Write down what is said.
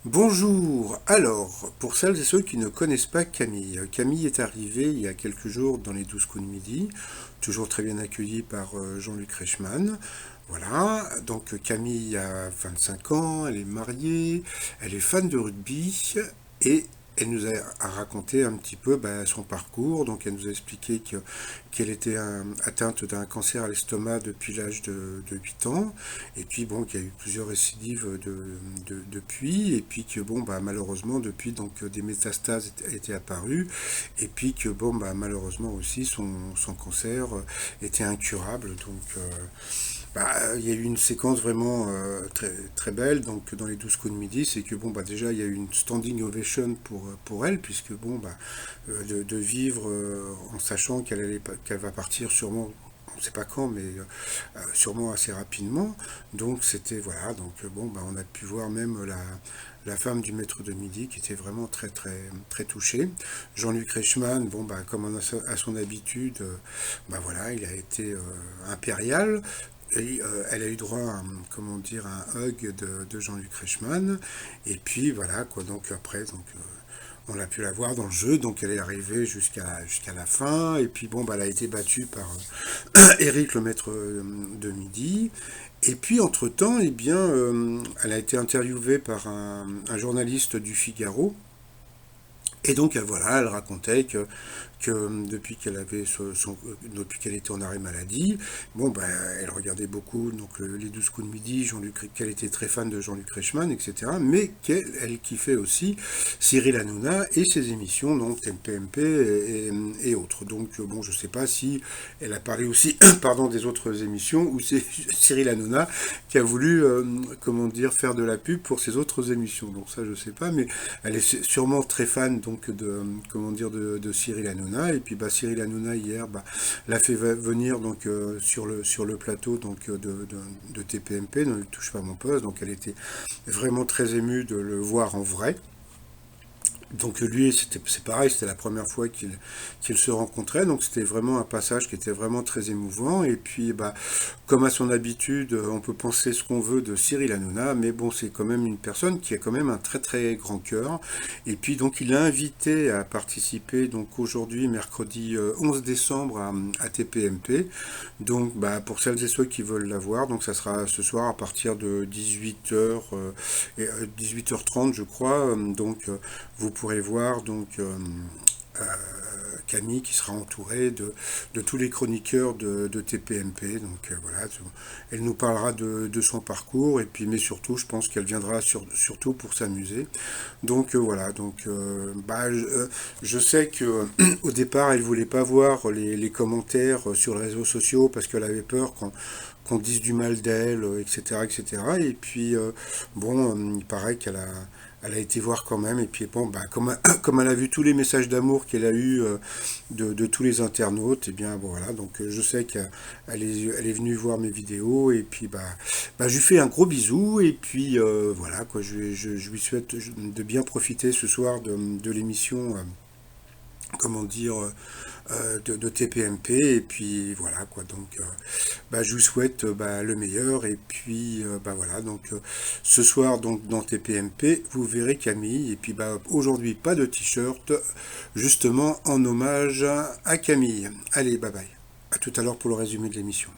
Bonjour. Alors, pour celles et ceux qui ne connaissent pas Camille, Camille est arrivée il y a quelques jours dans les 12 coups de midi, toujours très bien accueillie par Jean-Luc Reichmann. Voilà, donc Camille a 25 ans, elle est mariée, elle est fan de rugby et elle nous a raconté un petit peu son parcours. Donc elle nous a expliqué qu'elle était atteinte d'un cancer à l'estomac depuis l'âge de 8 ans. Et puis bon, qu'il y a eu plusieurs récidives depuis. Et puis que bon, malheureusement, depuis, donc des métastases étaient apparues. Et puis que bon, malheureusement aussi, son cancer était incurable. Donc il y a eu une séquence vraiment très, très belle donc dans les 12 coups de midi. C'est que bon, déjà il y a eu une standing ovation pour elle, puisque bon, de vivre en sachant qu'elle va partir sûrement, on ne sait pas quand, mais sûrement assez rapidement. Donc c'était, voilà, donc on a pu voir même la femme du maître de midi qui était vraiment très très très touchée. Jean-Luc Reichmann, comme à son habitude, voilà, il a été impérial. Et elle a eu droit à comment dire, un hug de Jean-Luc Reichmann. Et puis voilà, quoi, donc après, on a pu la voir dans le jeu, donc elle est arrivée jusqu'à la fin. Et puis bon, elle a été battue par Eric, le maître de midi. Et puis entre-temps, eh bien, elle a été interviewée par un journaliste du Figaro. Et donc voilà, elle racontait que depuis qu'elle avait depuis qu'elle était en arrêt maladie, elle regardait beaucoup donc les 12 coups de midi, qu'elle était très fan de Jean-Luc Reichmann, etc. Mais qu'elle kiffait aussi Cyril Hanouna et ses émissions, donc TPMP et autres. Donc bon, je sais pas si elle a parlé aussi, pardon, des autres émissions ou c'est Cyril Hanouna qui a voulu, comment dire, faire de la pub pour ses autres émissions. Donc ça, je sais pas, mais elle est sûrement très fan donc comment dire, de Cyril Hanouna. Et puis Cyril Hanouna hier l'a fait venir donc sur le plateau donc de TPMP, ne touche pas à mon poste. Donc elle était vraiment très émue de le voir en vrai. Donc lui, c'est pareil, c'était la première fois qu'il se rencontrait, donc c'était vraiment un passage qui était vraiment très émouvant. Et puis, comme à son habitude, on peut penser ce qu'on veut de Cyril Hanouna, mais bon, c'est quand même une personne qui a quand même un très très grand cœur. Et puis donc il a invité à participer donc aujourd'hui, mercredi 11 décembre, à TPMP. Donc pour celles et ceux qui veulent la voir, donc ça sera ce soir à partir de 18h, 18h30 je crois. Vous pourrez voir donc euh, Camille qui sera entourée de tous les chroniqueurs de TPMP. Donc voilà, elle nous parlera de son parcours et puis mais surtout, je pense qu'elle viendra surtout pour s'amuser. Donc voilà, je sais que au départ, elle voulait pas voir les commentaires sur les réseaux sociaux parce qu'elle avait peur qu'on dise du mal d'elle, etc., etc. Et puis il paraît elle a été voir quand même, et puis comme elle a vu tous les messages d'amour qu'elle a eu de tous les internautes, et bien bon voilà, donc je sais elle est venue voir mes vidéos, et puis je lui fais un gros bisou, et puis voilà quoi, je lui souhaite de bien profiter ce soir de l'émission, comment dire, de TPMP, et puis voilà quoi, donc je vous souhaite le meilleur. Et puis voilà, donc ce soir donc dans TPMP vous verrez Camille. Et puis aujourd'hui pas de t-shirt, justement en hommage à Camille. Allez, bye bye, à tout à l'heure pour le résumé de l'émission.